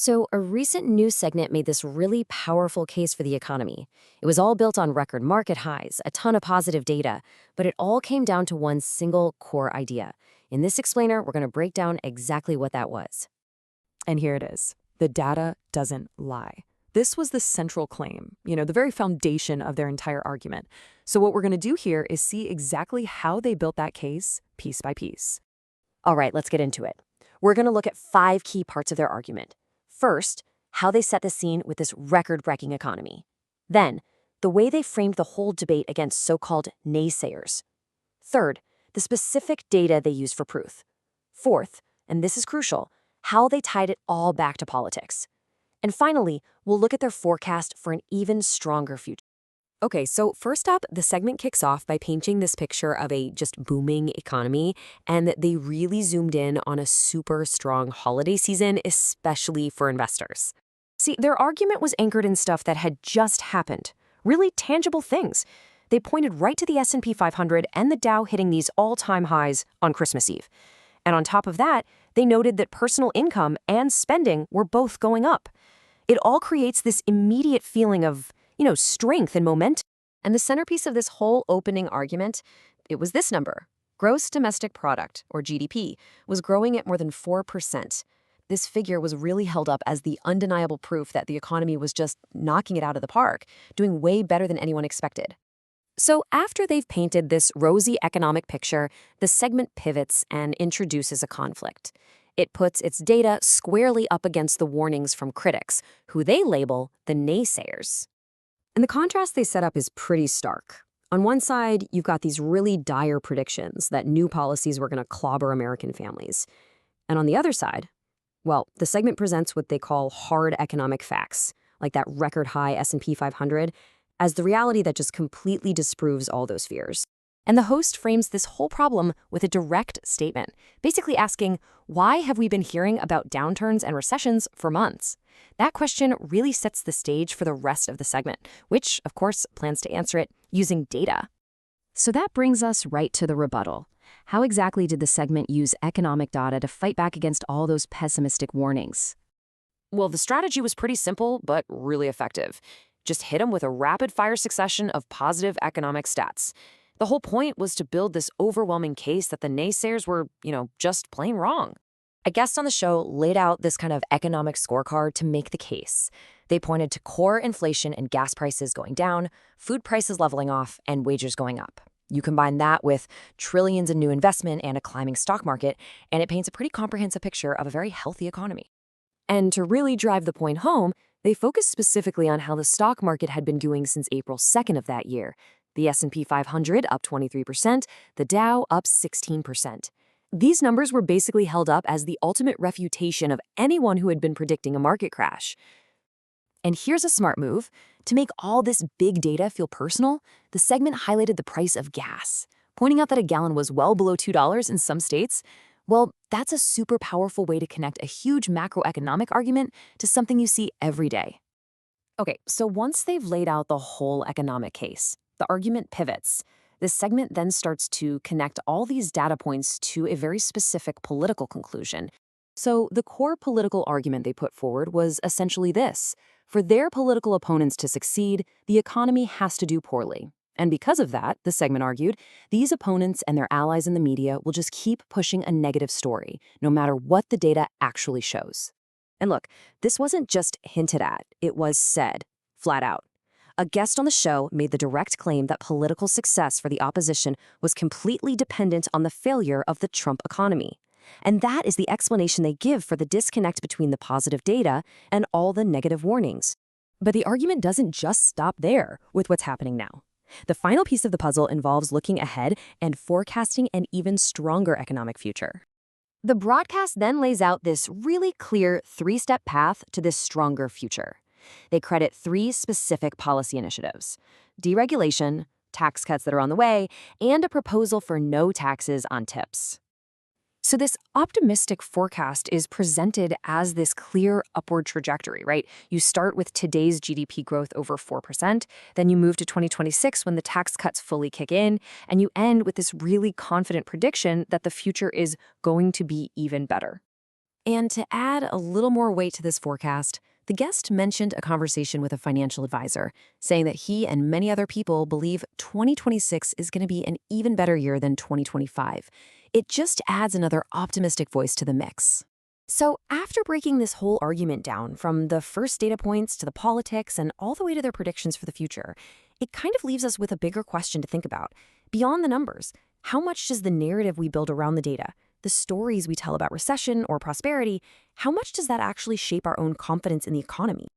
So, a recent news segment made this really powerful case for the economy. It was all built on record market highs, a ton of positive data, but it all came down to one single core idea. In this explainer, we're going to break down exactly what that was. And here it is. The data doesn't lie. This was the central claim, the very foundation of their entire argument. So what we're going to do here is see exactly how they built that case piece by piece. All right, let's get into it. We're going to look at 5 key parts of their argument. First, how they set the scene with this record-breaking economy. Then, the way they framed the whole debate against so-called naysayers. Third, the specific data they used for proof. Fourth, and this is crucial, how they tied it all back to politics. And finally, we'll look at their forecast for an even stronger future. Okay, so first up, the segment kicks off by painting this picture of a just booming economy, and they really zoomed in on a super strong holiday season, especially for investors. See, their argument was anchored in stuff that had just happened, really tangible things. They pointed right to the S&P 500 and the Dow hitting these all-time highs on Christmas Eve. And on top of that, they noted that personal income and spending were both going up. It all creates this immediate feeling of strength and momentum. And the centerpiece of this whole opening argument, it was this number. Gross domestic product, or GDP, was growing at more than 4%. This figure was really held up as the undeniable proof that the economy was just knocking it out of the park, doing way better than anyone expected. So after they've painted this rosy economic picture, the segment pivots and introduces a conflict. It puts its data squarely up against the warnings from critics, who they label the naysayers. And the contrast they set up is pretty stark. On one side, you've got these really dire predictions that new policies were going to clobber American families. And on the other side, well, the segment presents what they call hard economic facts, like that record-high S&P 500, as the reality that just completely disproves all those fears. And the host frames this whole problem with a direct statement, basically asking, why have we been hearing about downturns and recessions for months? That question really sets the stage for the rest of the segment, which, of course, plans to answer it using data. So that brings us right to the rebuttal. How exactly did the segment use economic data to fight back against all those pessimistic warnings? Well, the strategy was pretty simple, but really effective. Just hit them with a rapid-fire succession of positive economic stats. The whole point was to build this overwhelming case that the naysayers were, just plain wrong. A guest on the show laid out this kind of economic scorecard to make the case. They pointed to core inflation and gas prices going down, food prices leveling off, and wages going up. You combine that with trillions in new investment and a climbing stock market, and it paints a pretty comprehensive picture of a very healthy economy. And to really drive the point home, they focused specifically on how the stock market had been doing since April 2nd of that year. The S&P 500 up 23%, the Dow up 16%. These numbers were basically held up as the ultimate refutation of anyone who had been predicting a market crash. And here's a smart move. To make all this big data feel personal, the segment highlighted the price of gas, pointing out that a gallon was well below $2 in some states. Well, that's a super powerful way to connect a huge macroeconomic argument to something you see every day. Okay, so once they've laid out the whole economic case, the argument pivots. This segment then starts to connect all these data points to a very specific political conclusion. So the core political argument they put forward was essentially this. For their political opponents to succeed, the economy has to do poorly. And because of that, the segment argued, these opponents and their allies in the media will just keep pushing a negative story, no matter what the data actually shows. And look, this wasn't just hinted at, it was said, flat out. A guest on the show made the direct claim that political success for the opposition was completely dependent on the failure of the Trump economy. And that is the explanation they give for the disconnect between the positive data and all the negative warnings. But the argument doesn't just stop there with what's happening now. The final piece of the puzzle involves looking ahead and forecasting an even stronger economic future. The broadcast then lays out this really clear 3-step path to this stronger future. They credit 3 specific policy initiatives: deregulation, tax cuts that are on the way, and a proposal for no taxes on tips. So this optimistic forecast is presented as this clear upward trajectory, right? You start with today's GDP growth over 4%, then you move to 2026 when the tax cuts fully kick in, and you end with this really confident prediction that the future is going to be even better. And to add a little more weight to this forecast, the guest mentioned a conversation with a financial advisor, saying that he and many other people believe 2026 is going to be an even better year than 2025. It just adds another optimistic voice to the mix. So, after breaking this whole argument down, from the first data points to the politics and all the way to their predictions for the future, it kind of leaves us with a bigger question to think about. Beyond the numbers, how much does the narrative we build around the data, the stories we tell about recession or prosperity, how much does that actually shape our own confidence in the economy?